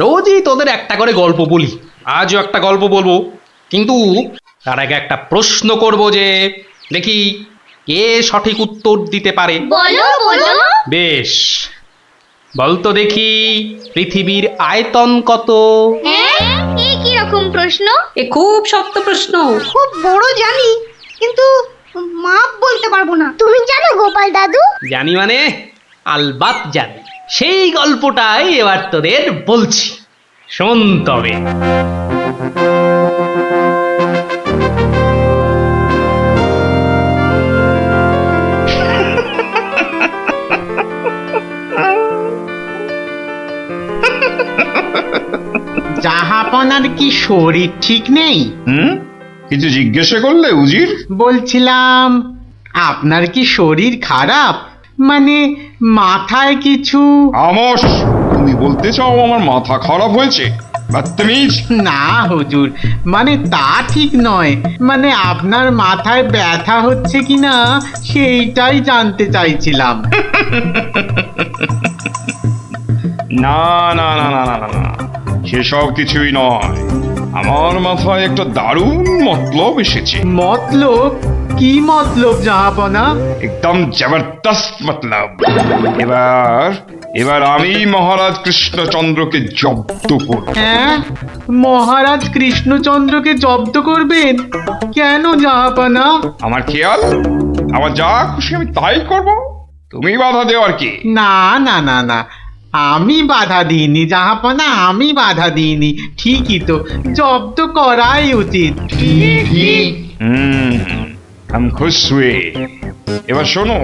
রোজই তোদের একটা করে গল্প বলি, আজও একটা গল্প বলবো, কিন্তু তার আগে একটা প্রশ্ন করব, যে দেখি কে সঠিক উত্তর দিতে পারে। বলো বলো। বেশ, বলতো দেখি পৃথিবীর আয়তন কত? হ্যাঁ, এ কি রকম প্রশ্ন? এ খুব শক্ত প্রশ্ন। খুব বড় জানি, কিন্তু মাপ বলতে পারবো না। তুমি জানো গোপাল দাদু? জানি মানে আলবাত জানি। সেই গল্পটাই এবার তোদের বলছি, শোন তবে। জাহাপনার কি শরীর ঠিক নেই? কিছু জিজ্ঞাসা করলে উজির? বলছিলাম আপনার কি শরীর খারাপ, মানে মাথায় কিছু? আমস, তুমি বলতে চাও আমার মাথা খারাপ হয়েছে? বদতমিজ! না হুজুর, মানে তা ঠিক নয়, মানে আপনার মাথায় ব্যথা হচ্ছে কিনা সেইটাই জানতে চাইছিলাম। না না না না না না না, সেসব কিছুই নয়। আমার মাথায় একটা দারুণ মতলব এসেছে। মতলব? কি মতলব জাহাপনা? একদম জবরদস্ত মতলব। এবার এবার আমি মহারাজ কৃষ্ণচন্দ্রকে জব্দ করব। হ্যাঁ, মহারাজ কৃষ্ণচন্দ্রকে জব্দ করবেন? কেন জাহাপনা? আমার খেয়াল, আমার যা খুশি আমি তাই করব, তুমি বাধা দেওয়ার কি? না না না না, আমি বাধা দিইনি জাহাপনা, আমি বাধা দিইনি। ঠিকই তো, জব্দ করাই উচিত। আমি খুশ হুয়ে। এবার শোনো,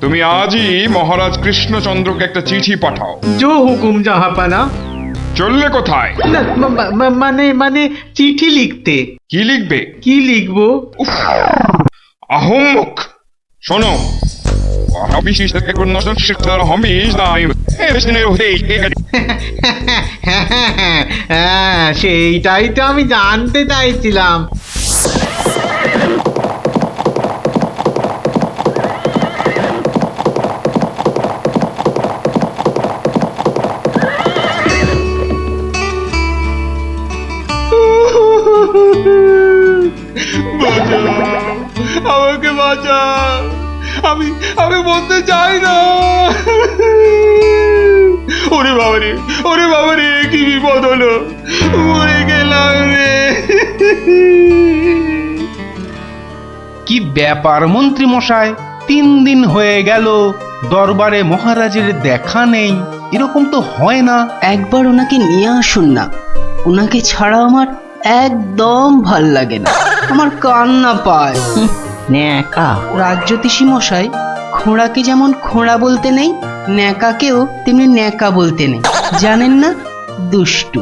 তুমি আজই মহারাজ কৃষ্ণচন্দ্রকে একটা চিঠি পাঠাও। জো হুকুম জাহাপনা। চললে কোথায়? না, মানে মানে চিঠি লিখতে। কি লিখবে? কি লিখবো? আহম্মক! শোনো, হ্যাঁ, সেইটাই তো আমি জানতে চাইছিলাম। আমাকে বাঁচা, আমি আমি বলতে চাই না। ওরে বাবারে, ওরে বাবারে, কি বিপদ হলো, মরে গেলাম রে। কি ব্যাপার মন্ত্রী মশাই, 3 দিন হয়ে গেল দরবারে মহারাজের দেখা নেই, এরকম তো হয় না। একবার ওনাকে নিয়ে আসুন না, ওনাকে ছাড়া আমার একদম ভাল লাগে না, আমার কান্না পায়। ন্যাকা রাজ্যতীষী মশাই, খোঁড়াকে যেমন খোঁড়া বলতে নেই, ন্যাকাকেও তেমনি ন্যাকা বলতে নেই, জানেন না? দুষ্টু।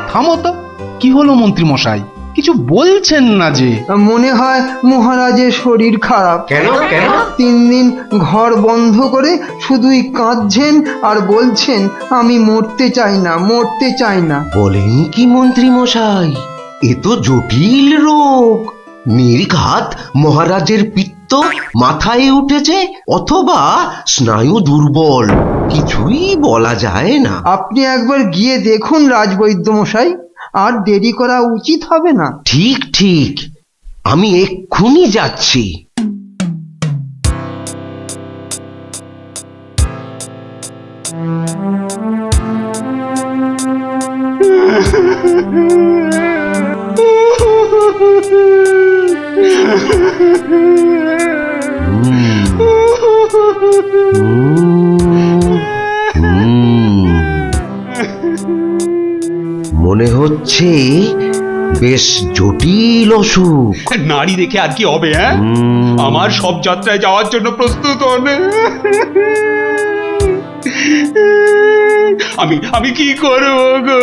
থামো তো, কি হলো মন্ত্রী মশাই, কিছু বলছেন না যে? মনে হয় মহারাজের শরীর খারাপ। কেন কেন? 3 দিন ঘর বন্ধ করে শুধুই কাঁদছেন আর বলছেন আমি মরতে চাই না, মরতে চাই না। বলেন কি মন্ত্রী মশাই, এ তো জটিল রোগ। নির্ঘাত মহারাজের পিত্ত মাথায় উঠেছে, অথবা স্নায়ু দুর্বল, কিছুই বলা যায় না। আপনি একবার গিয়ে দেখুন রাজবৈদ্য মশাই, আর দেরি করা উচিত হবে না। ঠিক ঠিক, আমি এক্ষুনি যাচ্ছি। মনে হচ্ছে বেশ জটিল অসুখ। নারী দেখে আর কি হবে? হ্যাঁ, আমার সব যাত্রায় যাওয়ার জন্য প্রস্তুত হন। আমি কি করব গো?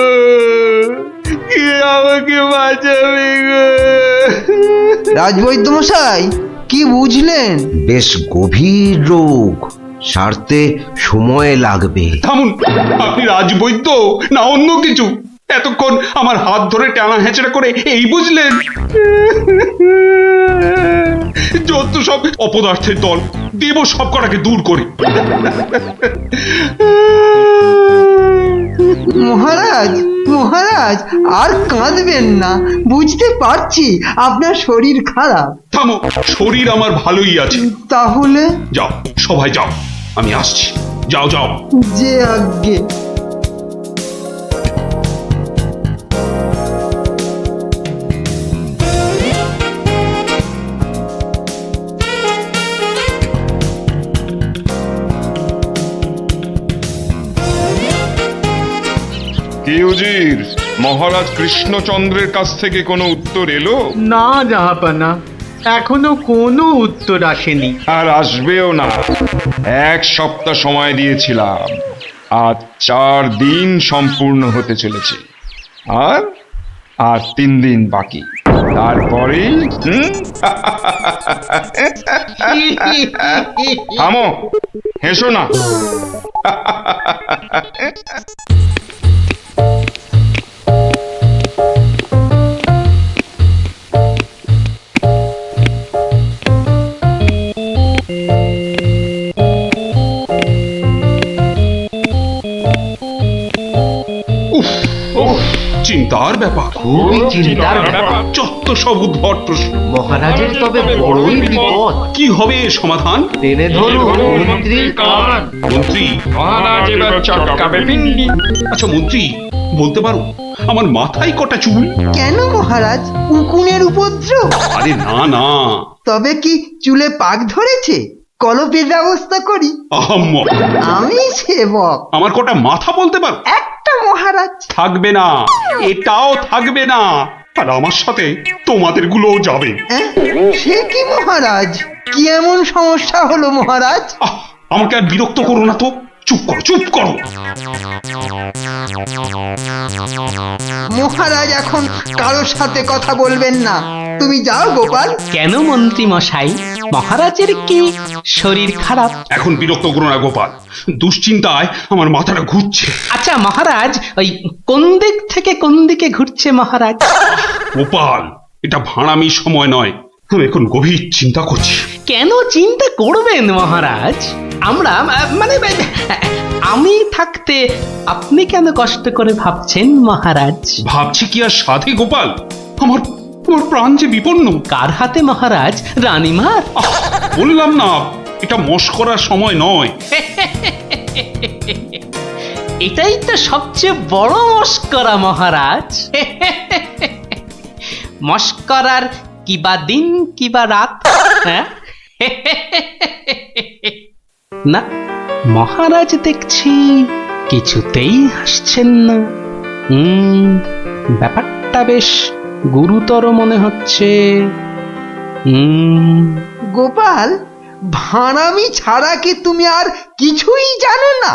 কে আমাকে বাঁচাবে গো? রাজবৈদ্য মশাই, কি বুঝলেন? বেশ গভীর রোগ, সারতে সময় লাগবে। থামুন, আপনি রাজবৈদ্য না অন্য কিছু? এতক্ষণ আমার হাত ধরে টানা হেঁচড়া করে এই বুঝলেন? যত সব অপদার্থের দল, দেব সব কটাকে দূর করে। মহারাজ মহারাজ আর কাঁদবেন না, বুঝতে পারছি আপনার শরীর খারাপ। থামো, শরীর আমার ভালোই আছে। তাহলে যাও, সবাই যাও, আমি আসছি। যাও যাও। যে আজ্ঞে। কি উজির, মহারাজ কৃষ্ণচন্দ্রের কাছ থেকে কোনো উত্তর এলো? না জাহাপানা, এখনো কোনো উত্তর আসেনি। আর আসবেও না। 1 সপ্তাহ সময় দিয়েছিলাম, আজ 4 দিন সম্পূর্ণ হতে চলেছে। আর আর 3 দিন বাকি, তারপরেই থামো, হেসো না। চিন্তার ব্যাপার, খুবই চিন্তার ব্যাপার। যত সব উদ্ভট প্রশ্ন। মহারাজের তবে বড়ই বিপদ। কি হবে এর সমাধান? টেনে ধরুন মন্ত্রীর কান। মন্ত্রী, আচ্ছা মন্ত্রী, বলতে পারো আমার মাথায় কটা চুল? কেন মহারাজ, উকুনের উপদ্রব? আরে না না, তবে কি চুলে পাক ধরেছে? কলপের ব্যবস্থা করি। আহাম্মক। আমি সেবক। আমার কটা মাথা বলতে পারো? একটা মহারাজ। থাকবে না, এটাও থাকবে না। আর আমার সাথে তোমাদের গুলোও যাবে। সে কি মহারাজ, কি এমন সমস্যা হলো মহারাজ? আমাকে আর বিরক্ত করো না তো, চুপ করো, চুপ করো। মহারাজ এখন কারোর সাথে কথা বলবেন না, তুমি যাও গোপাল। কেন মন্ত্রী মশাই, মহারাজের কি শরীর খারাপ? এখন বিরক্ত করো না গোপাল, দুশ্চিন্তায় আমার মাথাটা ঘুরছে। আচ্ছা মহারাজ, ওই কোন দিক থেকে কোন দিকে ঘুরছে মহারাজ? গোপাল, এটা ভাঁড়ামি সময় নয়, আমি এখন গভীর চিন্তা করছি। কেন চিন্তা করবেন মহারাজ? আমরা মানে আমি থাকতে আপনি কেন কষ্ট করে ভাবছেন মহারাজ? ভাবছি কি আর সাধে গোপাল, আমার আমার প্রাণ যে বিপন্ন। কার হাতে মহারাজ? রানীমার? বললাম না, এটা মস্করার সময় নয়। এটাই তো সবচেয়ে বড় মস্করা মহারাজ। মস্করার কিবা দিন কিবা রাত। হ্যাঁ? না, মহারাজ দেখছি কিছুতেই হাসছেন না। ব্যাপারটা বেশ গুরুতর মনে হচ্ছে। গোপাল, ভাঁড়ামি ছাড়া কি তুমি আর কিছুই জানো না?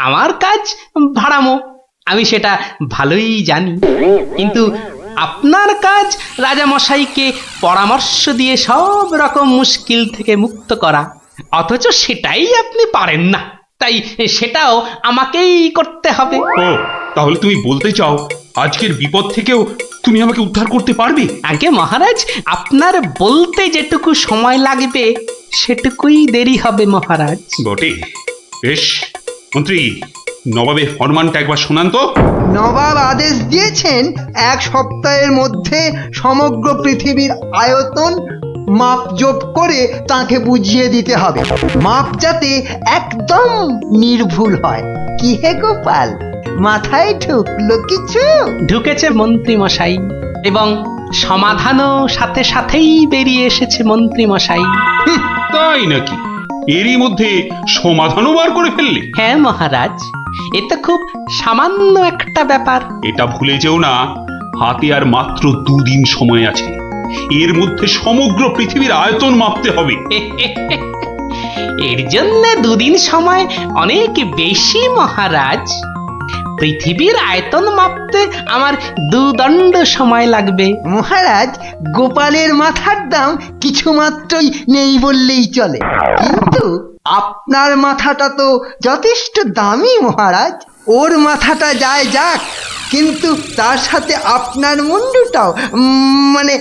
আমার কাজ ভাড়ামো, আমি সেটা ভালোই জানি। কিন্তু আপনার কাজ রাজামশাইকে পরামর্শ দিয়ে সব রকম মুশকিল থেকে মুক্ত করা, অথচ সেটাই আপনি পারেন না। তাই সেটাও আমাকেই করতে হবে। ও, তাহলে তুমি বলতে চাও আজকের বিপদ থেকেও তুমি আমাকে উদ্ধার করতে পারবে? আগে মহারাজ, আপনার বলতে যেটুকু সময় লাগবে সেটুকুই দেরি হবে মহারাজ। বটে, বেশ। মন্ত্রী, নবাবের ফরমানটা একবার শোনান তো। নবাব আদেশ দিয়েছেন 1 সপ্তাহের মধ্যে সমগ্র পৃথিবীর আয়তন মাপজোপ করে তাকে বুঝিয়ে দিতে হবে, মাপ যাতে একদম নির্ভুল হয়। কি হে গোপাল, মাথায় ঢুকলো কিছু? ঢুকেছে মন্ত্রী মশাই, এবং সমাধানও সাথে সাথেই বেরিয়ে এসেছে মন্ত্রী মশাই। তাই নাকি? এরই মধ্যে সমাধানও বার করে ফেললে? হ্যাঁ মহারাজ, এ তো খুব সামান্য একটা ব্যাপার। এটা ভুলে যেও না, হাতে আর মাত্র 2 দিন সময় আছে। এর মধ্যে সমগ্র পৃথিবীর আয়তন মাপতে হবে। এর জন্য 2 দিন সময় অনেক বেশি মহারাজ। পৃথিবীর আয়তন মাপতে আমার 2 দণ্ড সময় লাগবে। মহারাজ, গোপালের মাথার দাম কিছু মাত্রই নেই বললেই চলে, কিন্তু আপনার মাথাটা তো যথেষ্ট দামি মহারাজ। ওর মাথাটা যায় যাক, কিন্তু তার সাথে আপনার মুন্ডুটাও মানে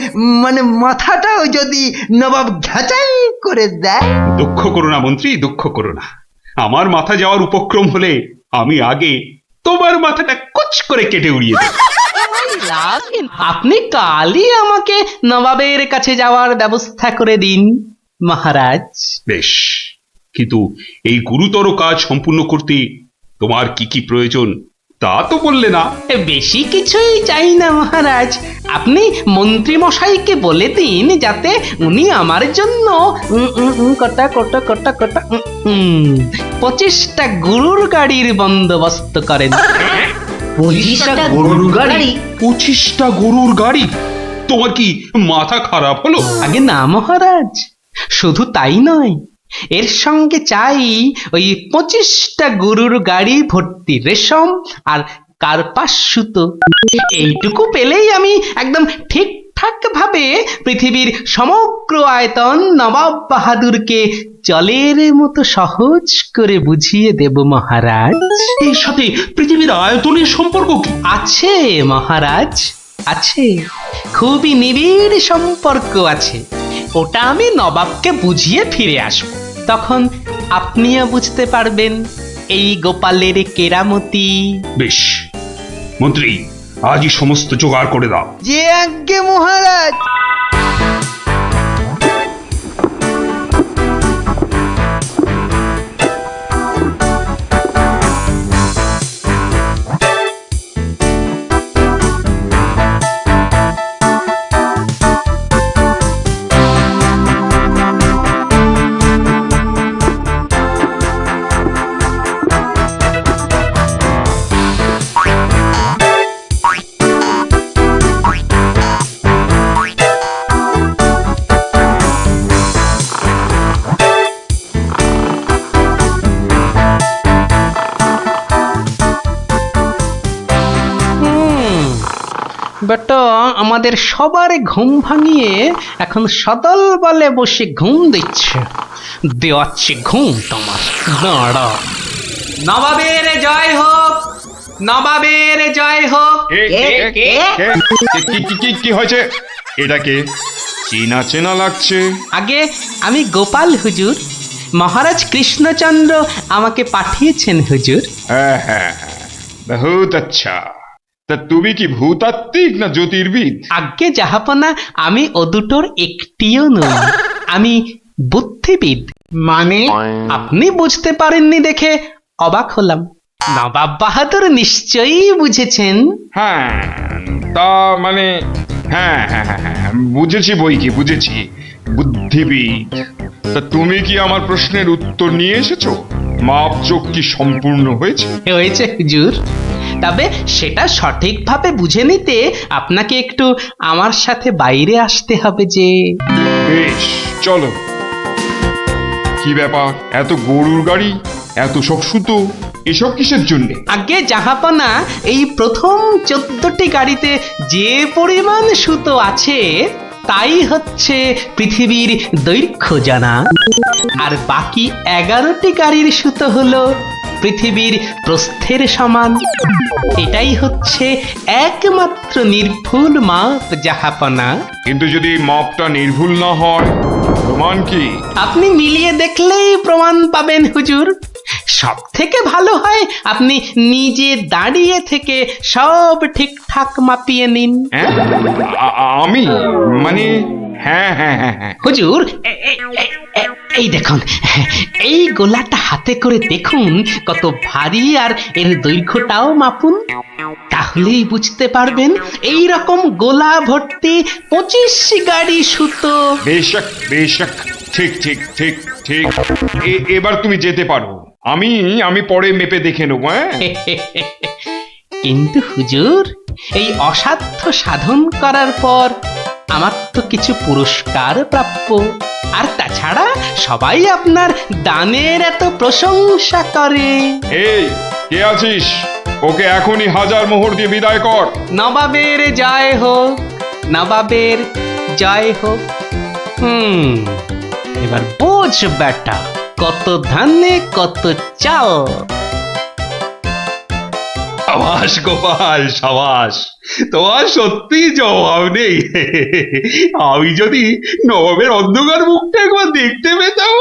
মানে মাথাটাও যদি নবাব ঘাচাই করে দেয়। দুঃখ করো না মন্ত্রী, দুঃখ করো না। আমার মাথা যাওয়ার উপক্রম হলে আমি আগে তোমার মাথাটা কুচ করে কেটে উড়িয়ে দেব। আপনি কালই আমাকে নবাবের কাছে যাওয়ার ব্যবস্থা করে দিন মহারাজ। বেশ, কিন্তু এই গুরুতর কাজ সম্পূর্ণ করতে তোমার কি কি প্রয়োজন তা তো বললে না। বেশি কিছুই চাই না মহারাজ, আপনি মন্ত্রী মশাইকে বলে দিন যাতে উনি আমার জন্য কটা 25টা গরুর গাড়ির বন্দোবস্ত করেন। 25টা গরুর গাড়ি? 25টা গরুর গাড়ি? তোমার কি মাথা খারাপ হলো? আগে না মহারাজ, শুধু তাই নয়, এর সঙ্গে চাই ওই 25টা গরুর গাড়ি ভর্তি রেশম আর কার্পাস সুতো। এইটুকু পেলেই আমি একদম ঠিকঠাক ভাবে পৃথিবীর সমগ্র আয়তন নবাব বাহাদুরকে জলের মতো সহজ করে বুঝিয়ে দেব মহারাজ। এর সাথে পৃথিবীর আয়তনের সম্পর্ক কি? আছে মহারাজ, আছে, খুবই নিবিড় সম্পর্ক আছে। ওটা আমি নবাবকে বুঝিয়ে ফিরে আসব, তখন আপনিও বুঝতে পারবেন এই গোপালের কেরামতি। বেশ মন্ত্রী, আজই সমস্ত জোগাড় করে দাও। যে আজ্ঞে মহারাজ। বেটা আমাদের সবার ঘুম ভাঙিয়ে এখন সদল বলে বসে ঘুম দিচ্ছে। দেওয়াচ্ছে ঘুম তোমার, দাঁড়া। নবাবের জয় হোক, নবাবের জয় হোক। কি হয়েছে? এটাকে চেনা চেনা লাগছে। আগে আমি গোপাল হুজুর, মহারাজ কৃষ্ণচন্দ্র আমাকে পাঠিয়েছেন হুজুর। হ্যাঁ হ্যাঁ হ্যাঁ, বহুত আচ্ছা। তা তুমি কি ভূতাত্ত্বিক না জ্যোতির্বিদ? আজ্ঞে জাহাপনা, আমি ও দুটোর একটিও নই, আমি বুদ্ধিবিদ। মানে? আপনি বুঝতে পারেননি দেখে অবাক হলাম, নবাব বাহাদুর নিশ্চয়ই বুঝেছেন। হ্যাঁ, তা মানে হ্যাঁ হ্যাঁ হ্যাঁ হ্যাঁ, বুঝেছি বই কি, বুঝেছি, বুদ্ধিবিদ। তা তুমি কি আমার প্রশ্নের উত্তর নিয়ে এসেছো? মাপযোগ কি সম্পূর্ণ হয়েছে? হয়েছে হুজুর, তবে সেটা সঠিকভাবে বুঝে নিতে আপনাকে একটু আমার সাথে বাইরে আসতে হবে যে। বেশ, চলো। কি ব্যাপার, এত গরুর গাড়ি, এত সব সুতো, এসব কিসের জন্যে? আগে জাহাপনা, এই প্রথম 14টি গাড়িতে যে পরিমাণ সুতো আছে তাই হচ্ছে পৃথিবীর দৈর্ঘ্য জানা, আর বাকি 11টি গাড়ির সুতো হলো পৃথিবীর প্রস্থের সমান। এটাই হচ্ছে একমাত্র নির্ভুল মাপ জাহাপনা। কিন্তু যদি এই মাপটা নির্ভুল না হয়, প্রমাণ কি? আপনি মিলিয়ে দেখলেই প্রমাণ পাবেন হুজুর। সব থেকে ভালো হয় আপনি নিজে দাঁড়িয়ে থেকে সব ঠিকঠাক মাপিয়ে নিন। হ্যাঁ, আমি মানে হ্যাঁ হ্যাঁ হ্যাঁ হ্যাঁ। হুজুর, এই দেখুন, এই গোলাটা হাতে করে দেখুন কত ভারী, আর এর দৈর্ঘ্যটাও মাপুন, তাহলেই বুঝতে পারবেন এই রকম গোলা ভর্তি 25 গাড়ি সুতো। বেশক বেশক, ঠিক ঠিক ঠিক ঠিক। এবার তুমি যেতে পারো, আমি পরে মেপে দেখে নেবো। হ্যাঁ, কিন্তু হুজুর, এই অসাধ্য সাধন করার পর আমার তো কিছু পুরস্কার প্রাপ্য, আর তাছাড়া সবাই আপনার দানের এত প্রশংসা করে। এই কে আছিস? ওকে এখনই 1000 মোহর দিয়ে বিদায় কর। নবাবের জয় হোক, নবাবের জয় হোক। এবার বোঝ বেটা, কত ধানে কত চাল। সাবাস গোপাল সাবাস, তোমার সত্যি জবাব নেই। আমি যদি নবাবের অন্ধকার মুখটা একবার দেখতে পেতাম।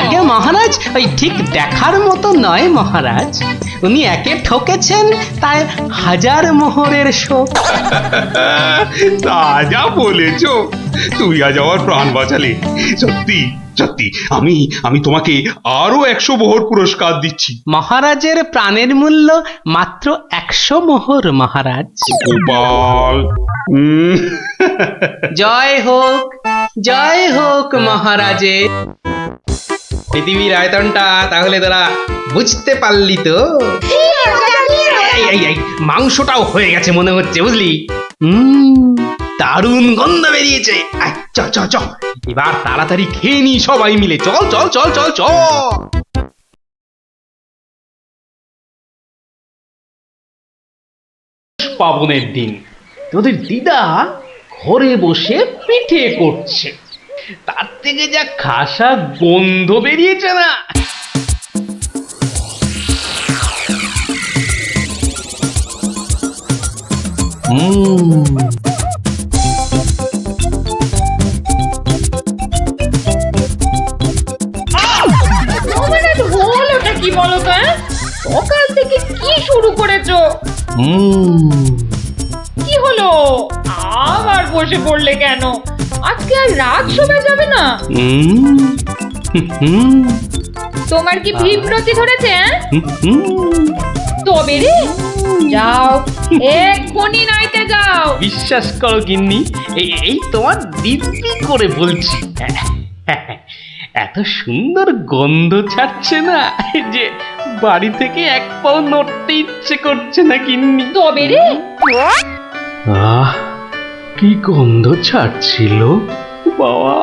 আগে মহারাজ ওই ঠিক দেখার মতো নয় মহারাজ, উনি একে ঠকেছেন তাই 1000 মোহরের শোক। তা যা বলেছ, তুই আজ আমার প্রাণ বাঁচালে। সত্যি সত্যি আমি তোমাকে আরো 100 মোহর পুরস্কার দিচ্ছি। মহারাজের প্রাণের মূল্য মাত্র 100 মোহর মহারাজ। গোপাল জয় হোক মহারাজের। পৃথিবীর আয়তনটা তাহলে তোরা বুঝতে পারলি তো? এই মাংসটাও হয়ে গেছে মনে হচ্ছে, বুঝলি? দারুণ গন্ধ বেরিয়েছে। আয়, চ চ চ, এবার তাড়াতাড়ি খেয়ে নি সবাই মিলে। চল চল চল চল চল। পাবনের দিন তোদের দিদা ঘরে বসে পিঠে করছে, তার থেকে যা খাসা গন্ধ বেরিয়েছে না। হলোটা কি বলো তো? সকাল থেকে কি শুরু করেছো? কি হলো? আবার বসে পড়লে কেন? আজকে আর রাত শোভা যাবে না? তোমার কি বিব্রতি ধরেছে? তবে রে, যাও এক্ষুনি নাইতে যাও। বিশ্বাস করো গিন্নি, এই তোমার দিব্যি করে বলছি, এত সুন্দর গন্ধ ছাড়ছে না যে বাড়ি থেকে এক পাও নড়তে ইচ্ছে করছে না গিন্নি। তবে রে, আহ, কি গন্ধ ছাড়ছিল বাবা।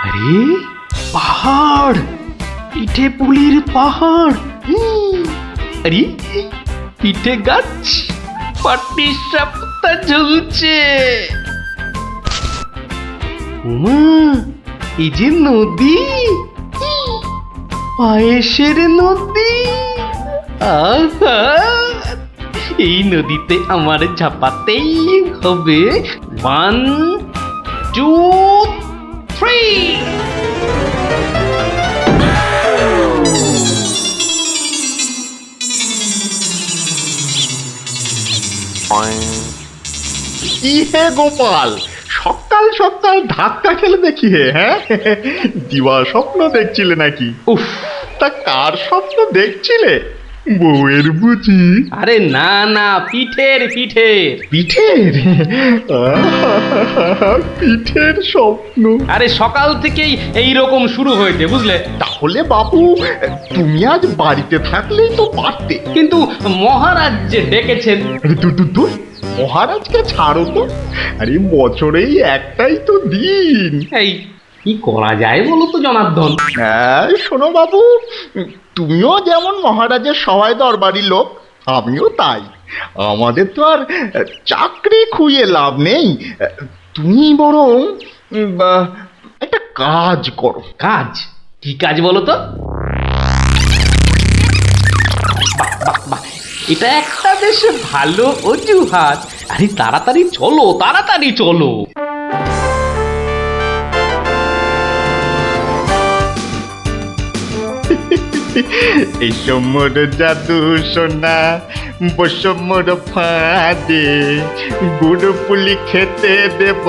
আরে পাহাড়, পিঠে পুলির পাহাড়। আরে পিঠে গাছ, পাটি সাপটা ঝুলছে। এই যে নদী, পায়েসের নদী। আহা, এই নদীতে আমার ঝাপাতেই হবে। 1 2 3। কি হে গোপাল, সকাল সকাল ধাক্কা খেলে দেখি হে? হ্যাঁ, দিবা স্বপ্ন দেখছিলে নাকি? উফ, তা কার স্বপ্ন দেখছিলে? বউয়ের বুঝি? আরে না না, পিঠের পিঠের পিঠের? পিঠের স্বপ্ন? আরে সকাল থেকেই এই রকম শুরু হয়েছে, বুঝলে? তাহলে বাবু, তুমি আজ বাড়িতে থাকলেই তো পারতে। কিন্তু মহারাজ যে ডেকেছেন। আরে দূর, মহারাজকে ছাড়ো তো। আরে বছরেই একটাই তো দিন। এই কি করা যায় বলো তো জনার্দন? হ্যাঁ, শোনো বাবু, তুমিও যেমন মহারাজের সবাই দরবারি লোক, আমিও তাই। আমাদের তো আর চাকরি খুইয়ে লাভ নেই। তুমি বরং একটা কাজ করো। কাজ? কি কাজ বলো তো? বাহ, এটা একটা বেশ ভালো অজুহাত। আরে তাড়াতাড়ি চলো, তাড়াতাড়ি চলো। এই সমর জাদু সোনা, বসমর ফাঁদে, গুড় পুলি খেতে দেব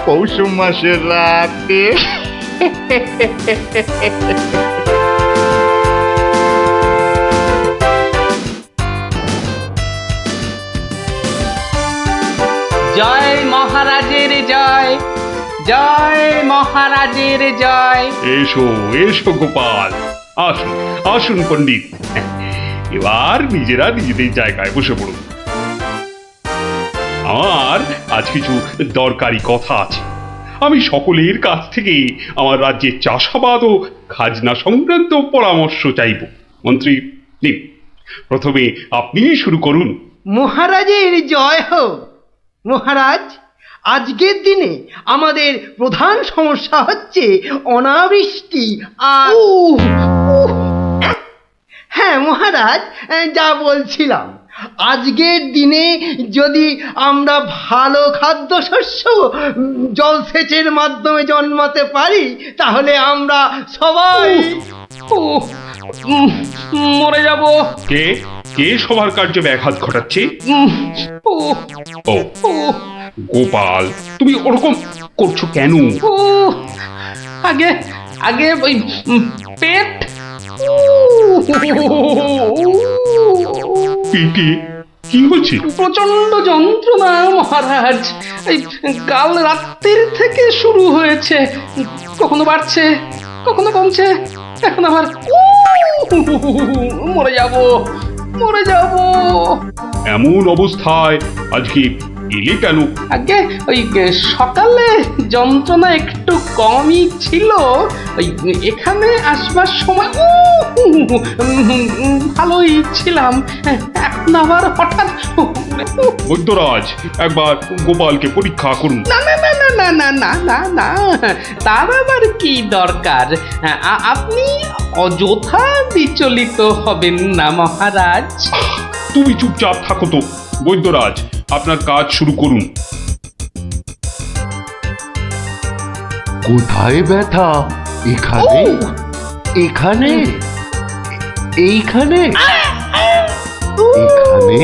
পৌষ মাসের রাতে। জয় মহারাজের জয়, জয় মহারাজের জয়। এসো এসো গোপাল, আসুন আসুন পণ্ডিত, এবার নিজেরা নিজেদের জায়গায় বসে পড়ুন। আমার আজ কিছু দরকারি কথা আছে। আমি সকলের কাছ থেকে আমার রাজ্যের চাষাবাদ ও খাজনা সংক্রান্ত পরামর্শ চাইব। মন্ত্রী, নিন, প্রথমে আপনিই শুরু করুন। মহারাজের জয় হোক। মহারাজ, আজকের দিনে আমাদের প্রধান সমস্যা হচ্ছে অনাবৃষ্টি আর হ্যাঁ মহারাজ, যা বলছিলাম, আজকের দিনে যদি আমরা ভালো খাদ্যশস্য জলসেচের মাধ্যমে জন্মাতে পারি তাহলে আমরা সবাই উহ, মরে যাব। কে কে সবার কার্যে ব্যাঘাত ঘটাচ্ছে? উহ, ও উহ, গোপাল, তুমি ওরকম করছো কেন? উহ, আগে আগে ওই পেট। পেটে কি হচ্ছে? প্রচন্ড যন্ত্রণা মহারাজ। এই কাল রাত্রির থেকে শুরু হয়েছে, কখনো বাড়ছে কখনো কমছে, এখন আবার মরে যাব মরে যাব। এমন অবস্থায় আজকে এলে কেন? আগে ওই সকালে যন্ত্রণা একটু কমই ছিল, ওই এখানে আসবার সময় ভালোই ছিলাম, এখন আবার হঠাৎ বৈদ্যরাজ, একবার গোপালকে পরীক্ষা করুন। না না না না না না না না না, তার আবার কি দরকার? আপনি অযথা বিচলিত হবেন না মহারাজ। তুমি চুপচাপ থাকো তো। বৈদ্যরাজ, আপনার কাজ শুরু করুন। কোথায় ব্যথা? এখানে? এখানে? এইখানে? এখানে?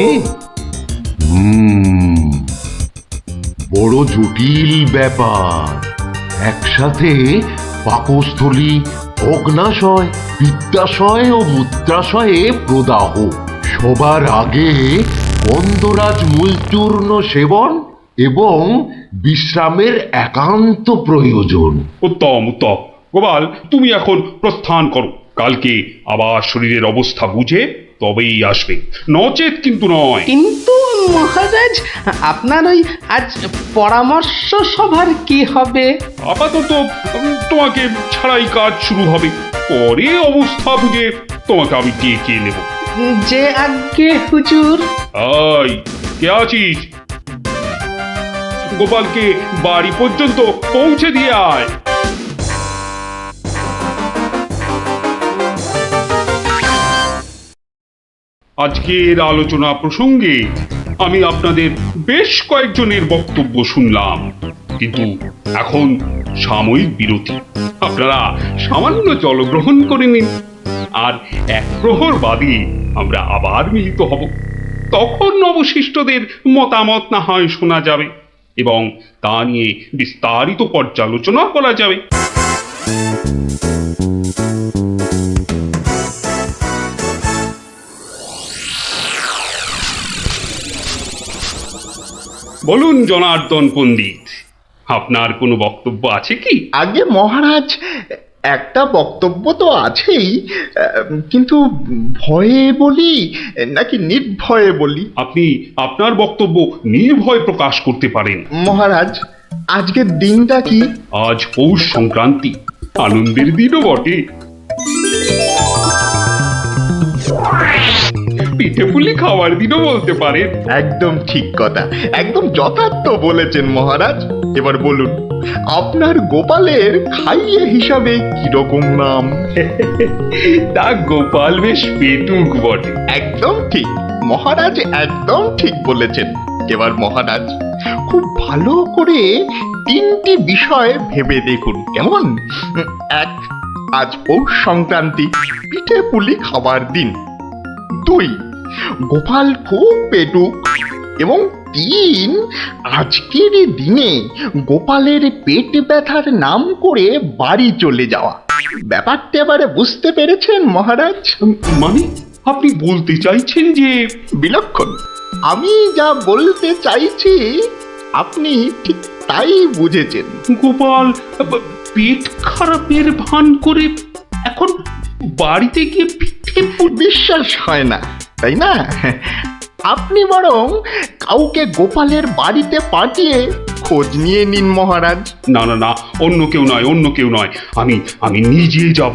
বড় জটিল ব্যাপার। একসাথে পাকস্থলী, অগ্নাশয়, পিত্তাশয় ও মূত্রাশয়ে প্রদাহ। সবার আগে গন্ধরাজ মূলচূর্ণ সেবন এবং বিশ্রামের একান্ত প্রয়োজন। উত্তম উত্তম। গোপাল, তুমি এখন প্রস্থান করো। কালকে আবার শরীরের অবস্থা বুঝে তবেই আসবে, নচেত কিন্তু নয়। কিন্তু মহারাজ, আপনার ওই আজ পরামর্শ সভার কি হবে? আপাতত তোমাকে ছাড়াই কাজ শুরু হবে, পরে অবস্থা বুঝে তোমাকে আমি ডেকে নেব। যে আজ্ঞে হুজুর। আই, কে আছিস? গোপালকে বাড়ি পর্যন্ত পৌঁছে দিয়ে আয়। আজকের আলোচনা প্রসঙ্গে আমি আপনাদের বেশ কয়েকজনের বক্তব্য শুনলাম, কিন্তু এখন সাময়িক বিরতি। আপনারা সামান্য জলগ্রহণ করে নিন, আর এক প্রহর বাদে আমরা আবার মিলিত হব। তখন অবশিষ্টদের মতামত না হয় শোনা যাবে এবং তা নিয়ে বিস্তারিত পর্যালোচনা করা যাবে। বলুন জনার্দন পণ্ডিত, আপনার কোনো বক্তব্য আছে কি? আগে মহারাজ, একটা বক্তব্য তো আছেই, কিন্তু ভয়ে বলি নাকি নির্ভয়ে বলি? আপনি আপনার বক্তব্য নির্ভয় প্রকাশ করতে পারেন। মহারাজ, আজকের দিনটা কি? আজ পৌষ সংক্রান্তি, আনন্দের দিনও বটে। পিঠে পুলি খাওয়ার দিনও বলতে পারেন। একদম ঠিক কথা, একদম যথার্থ বলেছেন মহারাজ। এবার বলুন, আপনার গোপালের খাইয়ে হিসাবে কিরকম নাম? তা গোপাল বেশ পেটুক বটে। একদম ঠিক মহারাজ, একদম ঠিক বলেছেন। এবার মহারাজ, খুব ভালো করে তিনটি বিষয় ভেবে দেখুন, কেমন? এক, আজ পৌষ সংক্রান্তি, পিঠে পুলি খাবার দিন। দুই, গোপাল খুব পেটুক। এবং তিন, আজকের দিনে গোপালের পেট ব্যথার নাম করে বাড়ি চলে যাওয়া। ব্যাপারটা এবারে বুঝতে পেরেছেন মহারাজ? মানে আপনি বলতে চাইছেন যে? বিলক্ষণ। আমি যা বলতে চাইছি আপনি ঠিক তাই বুঝেছেন। গোপাল পেট খারাপের ভান করে এখন বাড়িতে গিয়ে পিঠে বিশ্বাস হয় না, তাই না? আপনি বরং কাউকে গোপালের বাড়িতে পাঠিয়ে খোঁজ নিয়ে নিন মহারাজ। না না না, অন্য কেউ নয়, অন্য কেউ নয়, আমি নিজে যাব,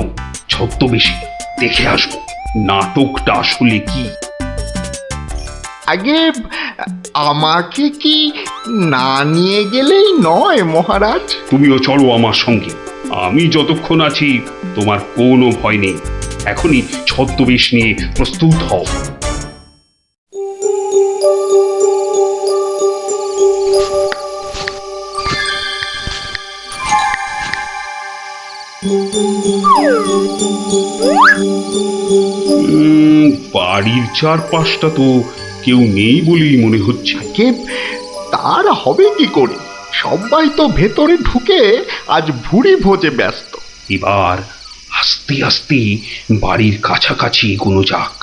ছদ্মবেশে দেখে আসবো নাটকটা আসলে কি। আগে আমাকে কি না নিয়ে গেলেই নয় মহারাজ? তুমিও চলো আমার সঙ্গে। আমি যতক্ষণ আছি তোমার কোনো ভয় নেই। এখনই ছদ্মবেশ নিয়ে প্রস্তুত হও। বাড়ির চারপাশটা তো কেউ নেই বলেই মনে হচ্ছে। কে তার হবে কি করে? সবাই তো ভেতরে ঢুকে আজ ভুড়ি ভোজে ব্যস্ত। এবার আস্তে আস্তে বাড়ির কাছাকাছি এগোনো যাক।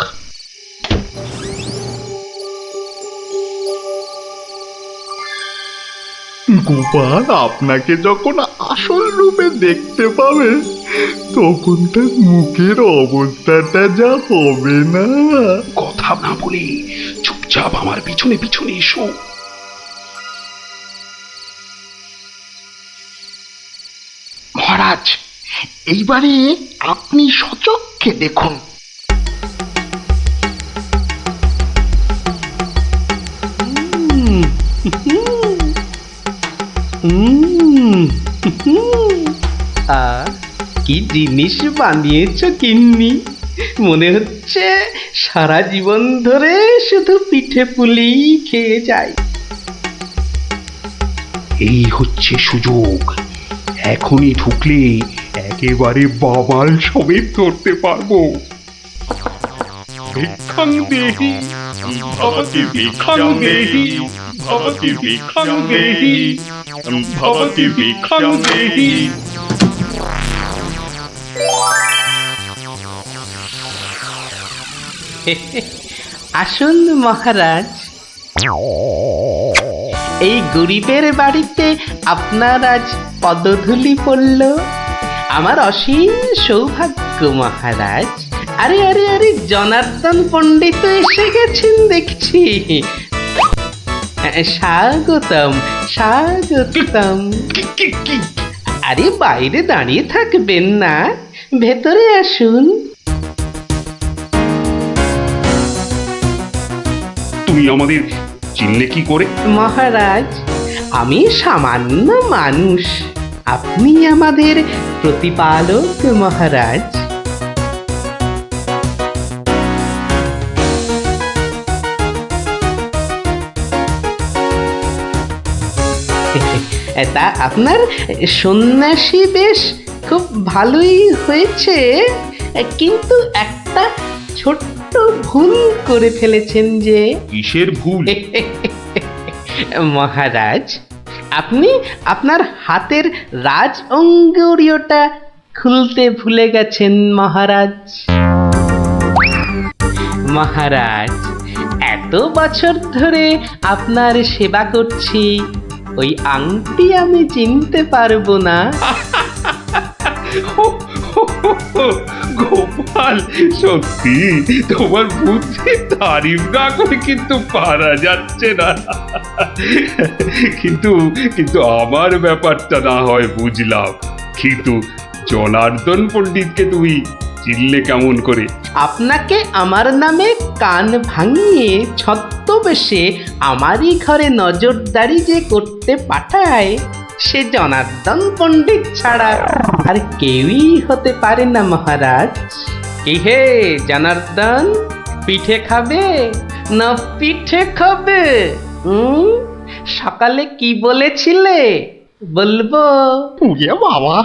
গোপাল আপনাকে যখন আসল রূপে দেখতে পাবে তখন তার মুখের অবস্থাটা যা হবে না। কথা না বলে চুপচাপ আমার পিছনে পিছনে এসো। মহারাজ, এইবারে আপনি সচক্ষে দেখুন। কি জিনিস বানিয়েছ গিন্নি, মনে হচ্ছে সারা জীবন ধরে শুধু পিঠে পুলি খেয়ে যাই। এই হচ্ছে সুযোগ। এখনই ঢুকলে একেবারে বাবাল সমেত ধরতে পারবো। ভিক্ষাং দেহি ভবতি ভিক্ষাং দেহি ভবতি ভিক্ষাং দেহি ভবতি ভিক্ষাং দেহি। আসুন মহারাজ, এই গরিবের বাড়িতে আপনার আজ পদধূলি পড়ল। আমার অসীম সৌভাগ্য মহারাজ। আরে আরে আরে, জনার্দন পণ্ডিত এসে গেছেন দেখছি। স্বাগতম স্বাগতম। আরে বাইরে দাঁড়িয়ে থাকবেন না, ভেতরে আসুন। তুমি আমাদের চিনলে কি করে? মহারাজ, আমি সামান্য মানুষ, আপনি আমাদের প্রতিপালক মহারাজ। তা আপনার সন্ন্যাসী বেশ খুব ভালোই হয়েছে, কিন্তু একটা ছোট্ট ভুল করে ফেলেছেন। যে কিসের ভুল? মহারাজ, আপনি আপনার হাতের রাজ অঙ্গুরীয়টা খুলতে ভুলে গেছেন মহারাজ। মহারাজ, এত বছর ধরে আপনার সেবা করছি, ওই আংটি আমি চিনতে পারবো না? গোপাল, সত্যি তোমার বুদ্ধির তারিফ না করে কিন্তু পারা যাচ্ছে না। কিন্তু কিন্তু আমার ব্যাপারটা না হয় বুঝলাম, কিন্তু জনার্দন পণ্ডিতকে তুমি চিনলে কেমন করে? আপনাকে আমার নামে কান ভাঙিয়ে ছদ্মবেশে আমারই ঘরে নজরদারি যে করতে পাঠায়, সে জনার্দন পণ্ডিত ছাড়া আর কেউই হতে পারে না মহারাজ। কি হে জনার্দন, পিঠে খাবে না পিঠে খাবে? সকালে কি বলেছিলে বলবো? বাবা,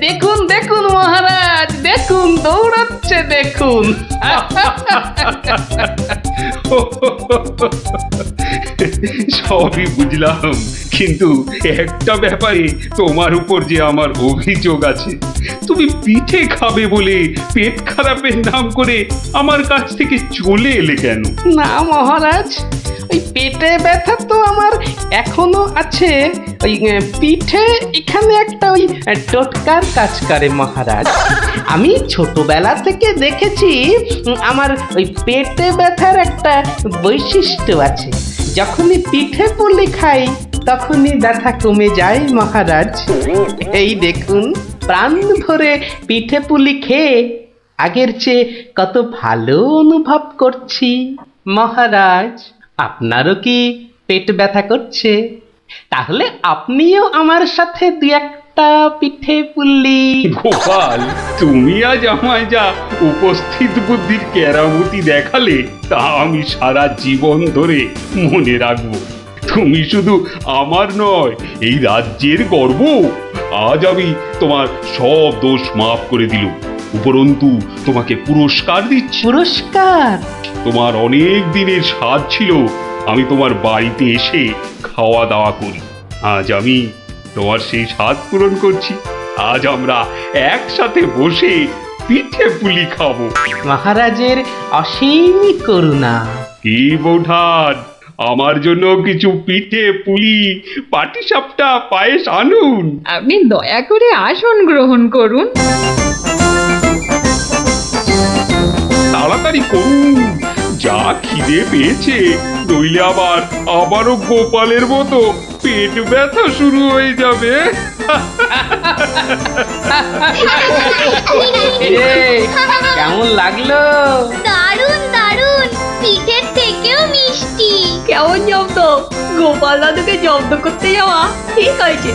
দেখুন দেখুন মহারাজ, দেখুন দৌড়াচ্ছে দেখুন। সবই বুঝলাম, কিন্তু একটা ব্যাপারে তোমার উপর যে আমার অভিযোগ আছে। তুমি পিঠে খাবে বলে পেট খারাপের নাম করে আমার কাছ থেকে চলে এলে কেন? না মহারাজ, ওই পেটে ব্যথা তো আমার এখনো আছে। ওই পিঠে এখানে একটা ওই টোটকার কাজ করে মহারাজ। আমি ছোটবেলা থেকে দেখেছি আমার ওই পেটে ব্যথার একটা বৈশিষ্ট্য আছে। যখনই পিঠে পুলি খাই তখনই ব্যথা কমে যায় মহারাজ। এই দেখুন। প্রাণ ভরে পিঠে পুলি খেয়ে আগের চেয়ে কত ভালো অনুভব করছি। মহারাজ, আপনারও কি পেট ব্যথা করছে? তাহলে আপনিও আমার সাথে দু একটা পিঠে পুলি। গোপাল, তুমি আজ আমায় যা উপস্থিত বুদ্ধির কেরামতি দেখালে তা আমি সারা জীবন ধরে মনে রাখবো। তুমি শুধু আমার নয়, এই রাজ্যের গর্ব। আজ আমি তোমার সব দোষ মাফ করে দিলুম, উপরন্তু তোমাকে পুরস্কার দিচ্ছি। পুরস্কার? তোমার অনেক দিনের স্বাদ ছিল আমি তোমার বাড়িতে এসে খাওয়া দাওয়া করি। আজ আমি তোমার সেই স্বাদ পূরণ করছি। আজ আমরা একসাথে বসে পিঠে পুলি খাবো। মহারাজের অসীম করুণা। কি বৌঠান, আমার জন্য কিছু পিঠে পুলি পাটিসাপটা পায়েস আনুন। আপনি দয়া করে আসন গ্রহণ করুন। তাড়াতাড়ি করুন, যা খিদে পেয়েছে, নইলে আবারও গোপালের মতো পেট ব্যথা শুরু হয়ে যাবে। কেমন লাগলো? দারুণ দারুণ, পিঠের থেকেও মিষ্টি। কেমন জব্দ? গোপাল দাদুকে জব্দ করতে যাওয়া ঠিক হয়েছে।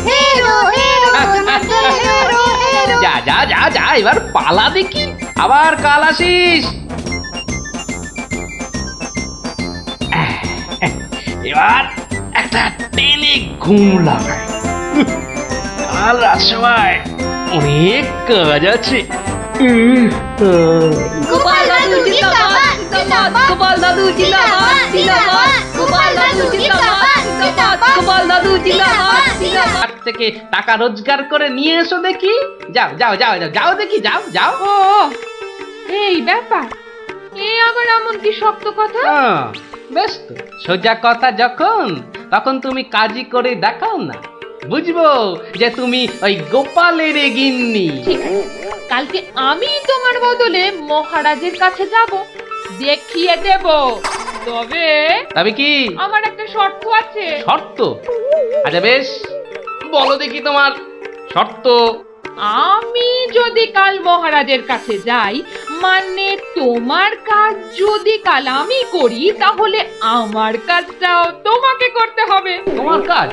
যা যা যা যা, এবার পালা দেখি, আবার কাল আসিস। এবার একটা টেনে ঘুম লাগায়। কাল রাজসভায় অনেক কাজ আছে। গোপাল দাদু জিন্দাবাদ, জিন্দাবাদ। গোপাল দাদু জিন্দাবাদ, জিন্দাবাদ। গোপাল দাদু জিন্দাবাদ, জিন্দাবাদ। গোপাল দাদু জিন্দাবাদ, জিন্দাবাদ। হাট থেকে টাকা রোজগার করে নিয়ে এসো দেখি। যাও যাও যাও যাও যাও দেখি, যাও যাও। ও, এই ব্যাপার, এ আবার এমন কি শক্ত কথা? বেশ তো, সোজা কথা যখন তখন তুমি কাজই করে দেখাও না, বুঝবো যে তুমি ওই গোপালের গিন্নি। ঠিক আছে, কালকে আমি তোমার বদলে মহারাজের কাছে যাব, দেখিয়ে দেব। তবে কি আমার একটা শর্ত আছে। শর্ত? আচ্ছা বেশ, বলো দেখি তোমার শর্ত। আমি যদি কাল মহারাজের কাছে যাই, মানে তোমার কাজ যদি কাল আমি করি, তাহলে আমার কাজটাও তোমাকে করতে হবে। তোমার কাজ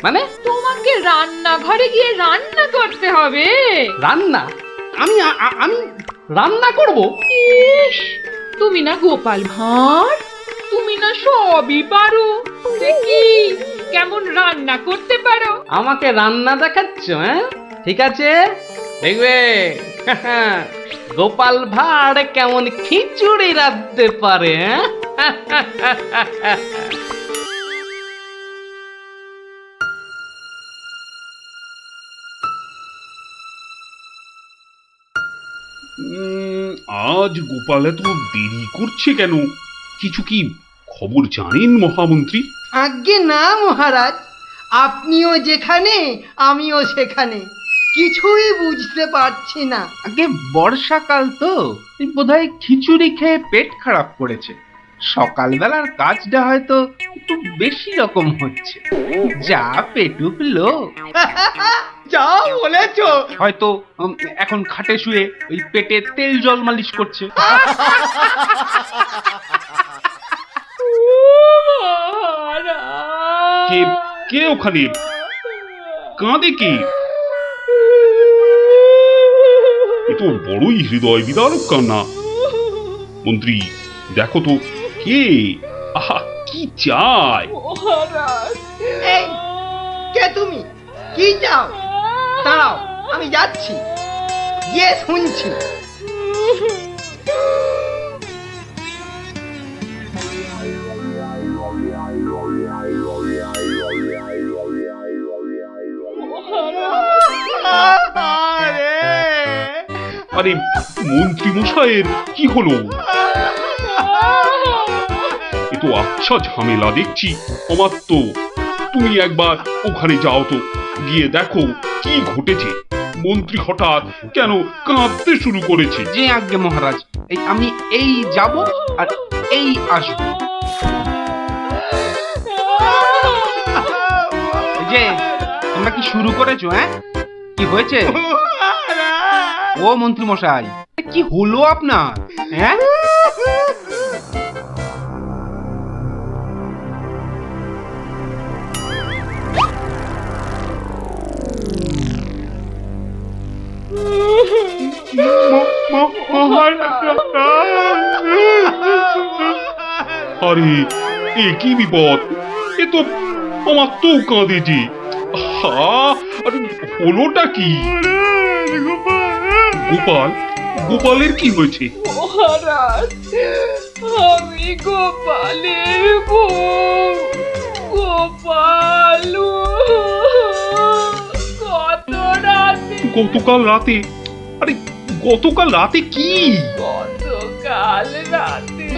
মানে? তোমাকে রান্নাঘরে গিয়ে রান্না করতে হবে। রান্না? আমি আমি রান্না করব? ইস, তুমি না গোপাল ভাঁড়, তুমি না সবই পারো। দেখি কেমন রান্না করতে পারো। আমাকে রান্না দেখাচ্ছ? হ্যাঁ, ঠিক আছে, দেখবে গোপাল ভাঁড় কেমন খিচুড়ি রাঁধতে পারে। আজ গোপাল এত দেরি করছে কেন? কিছু কি খবর জানেন মহামন্ত্রী? আজ্ঞে না মহারাজ, আপনিও যেখানে আমিও সেখানে, কিছুই বুঝতে পারছি না। আগে বর্ষাকাল তো, বোধহয় খিচুড়ি খেয়ে পেট খারাপ করেছে। সকালবেলার কাজটা হয়তো একটু বেশি রকম হচ্ছে, যা পেটুকলো। যা বলেছ। হয়তো এখন খাটে শুয়ে ওই পেটে তেল জল মালিশ করছে। কে কে ওখানে কাঁদে? কে? এ তো বড়ই হৃদয় বিদারক কান্না। মন্ত্রী, দেখো তো কে? আহা, কি চায়? এই, কে তুমি? কি চাও? দাঁড়াও, আমি যাচ্ছি, গিয়ে শুনছি। আরে মন্ত্রী মশাইয়ের কি হলো? এ তো আচ্ছা ঝামেলা দেখছি। অমাত্য, তুমি একবার ওখানে যাও তো, গিয়ে দেখো কি ঘটেছে। মন্ত্রী হঠাৎ কেন কাঁদতে শুরু করেছে? যে আজ্ঞে মহারাজ, আমি এই যাব আর এই আসবো। যে তোমরা কি শুরু করেছো? হ্যাঁ, কি হয়েছে? ও মন্ত্রী মশাই, কি হলো আপনার? হ্যাঁ, আরে এ কি বিপদ! এ তো আমার তো কাঁদে যে। আরে হলোটা কি? গোপাল, গোপালের কি হয়েছে? মহারাজ, আমি গোপালের বউ। গোপাল কত রাতে, গতকাল রাতে? আরে গতকাল রাতে কি? গতকাল রাতে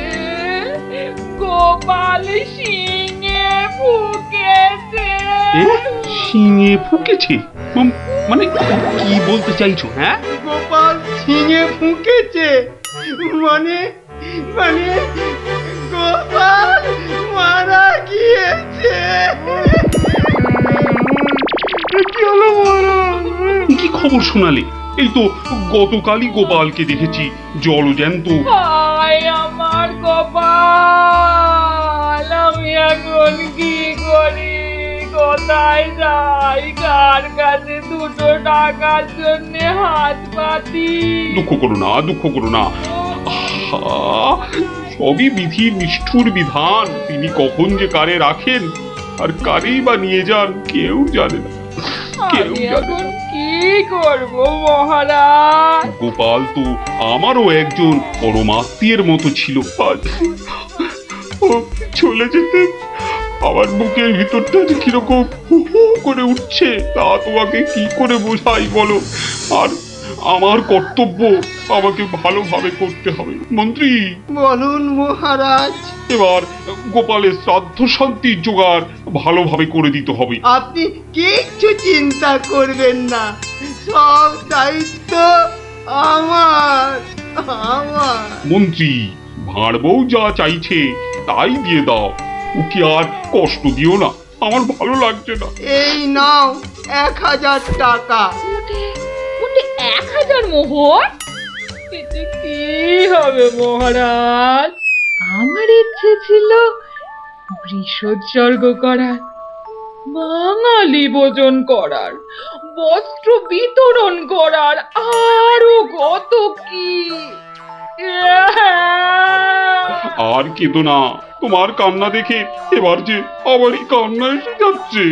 গোপাল সিংহে ফুকেছে। এ শিঙে ফুকেছে? মানে কি বলতে চাইছো? হ্যাঁ, গোপাল ছিঙে ফুঁকেছে মানে মানে গোপাল মারা গিয়েছে। কি হলো মহারাজ? কি খবর শোনালে? এই তো গতকালই গোপালকে দেখেছি জলজ্যান্ত। হায় আমার গোপাল, আমি এখন কি করি? কোথায় যাই? কার কাছে দুটো টাকার জন্য হাত পাতি? দুঃখ করো না, দুঃখ করো না। সবই বিধির নিষ্ঠুর বিধান। তিনি কখন যে কারে রাখেন আর কারেই বা নিয়ে যান কেউ জানে না, কেউ আমি জানে এখন না। কি করব মহারাজ? গোপাল তো আমারও একজন পরমাত্মীয়ের মতো ছিল। আজ ও চলে যেতে আমার বুকের ভিতরটা যে কিরকম হু হু করে উঠছে তা তোমাকে কি করে বোঝাই বলো। আর আমার কর্তব্য আমাকে ভালোভাবে করতে হবে। মন্ত্রী, বলুন মহারাজ। এবার গোপালের শ্রাদ্ধ শান্তির জোগাড় ভালোভাবে করে দিতে হবে। আপনি কিচ্ছু চিন্তা করবেন না, সব দায়িত্ব আমার আমার। মন্ত্রী, ভাঁড় বউ যা চাইছে তাই দিয়ে দাও, ওকে আর কষ্ট দিও না, আমার ভালো লাগছে না। এই নাও 1000 টাকা। ওতে 1000 মোহর? এতে কি হবে মহারাজ? আমার ইচ্ছে ছিল বৃষোৎসর্গ করার, বাঙালি ভোজন করার, বস্ত্র বিতরণ করার, আরো কত কি। আর কেঁদো না, তোমার কান্না দেখে এবার যে আমারই কান্না এসে যাচ্ছে।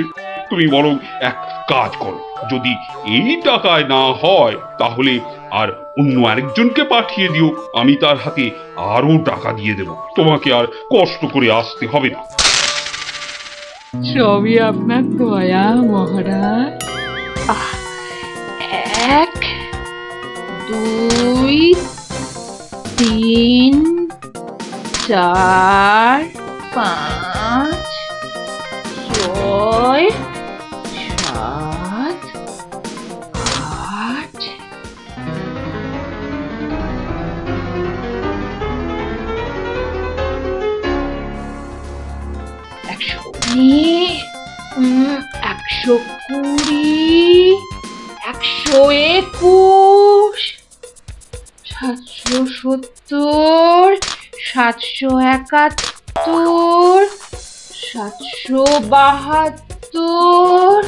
তুমি বরং এক কাজ করো, যদি এই টাকায় না হয় তাহলে আর অন্য আরেকজনকে পাঠিয়ে দিও, আমি তার হাতে আরো টাকা দিয়ে দেব, তোমাকে আর কষ্ট করে আসতে হবে না। সবই আপনার দয়া মহারাজ। 1 2 3 4 5 6 7 8 119 120 121 770 771 772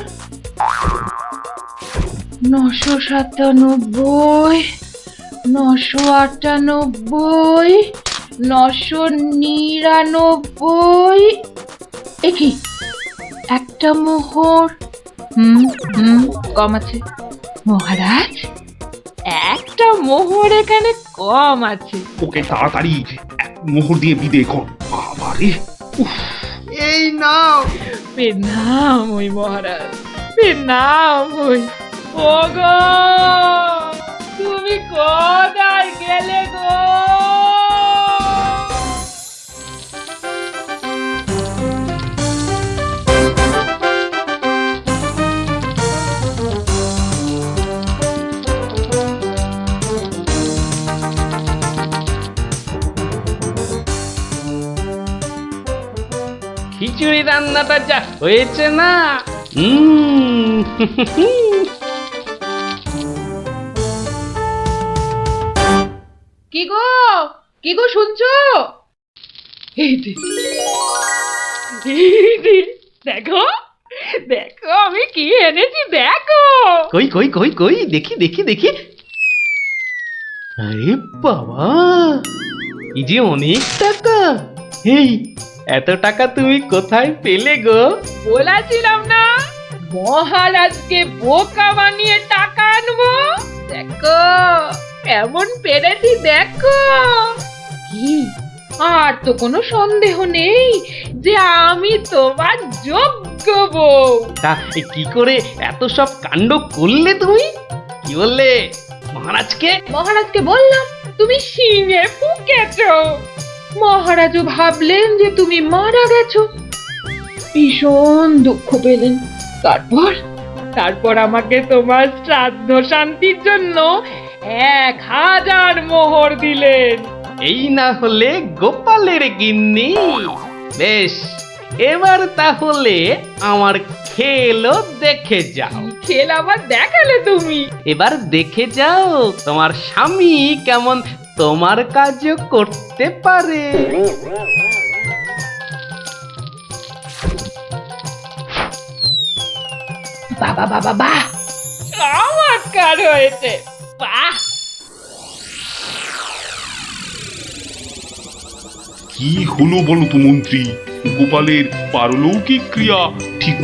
997 998 999। একই একটা মোহর। কম আছে মহারাজ, একটা মোহর এখানে কম আছে। ওকে তাড়াতাড়ি এক মোহর দিয়ে বিদে কর। বাবারে, এই নাও। প্রণাম ওই মহারাজ, প্রণাম ওই। ওগো, তুমি কোথায় গেলে গো? খিচুড়ি রান্নাটা যা হয়েছে না, কি গো শুনছো? এই যে, এই যে, দেখো দেখো আমি কি এনেছি দেখো। কই কই কই কই দেখি দেখি দেখি। আরে বাবা, এই যে অনেক টাকা। এই এত টাকা তুমি কোথায় পেলে গো? বলেছিলাম না মহারাজকে বোকা বানিয়ে টাকা আনবো। দেখো কেমন পেরেছি দেখো। কি আর তো কোনো সন্দেহ নেই যে আমি তোমার যোগ্য বউ। তা কি করে এত সব কাণ্ড করলে তুমি? কি বললে মহারাজকে? মহারাজকে বললাম তুমি শিঙে ফুকেছো। মহারাজও ভাবলেন যে তুমি মারা গেছো, ভীষণ দুঃখ পেলেন। তারপর আমাকে তোমার শ্রাদ্ধ শান্তির জন্য 1000 মোহর দিলেন। এই না হলে গোপালের গিন্নি। বেশ, এবার তাহলে আমার খেলও দেখে যাও। খেল আবার দেখালে তুমি? এবার দেখে যাও তোমার স্বামী কেমন তোমার কাজও করতে পারে। বাবা বাবা বাহ, চমৎকার হয়েছে। বাহ, কি হলো বলো তো মন্ত্রী? গোপালের পারলৌকিক ক্রিয়া ঠিক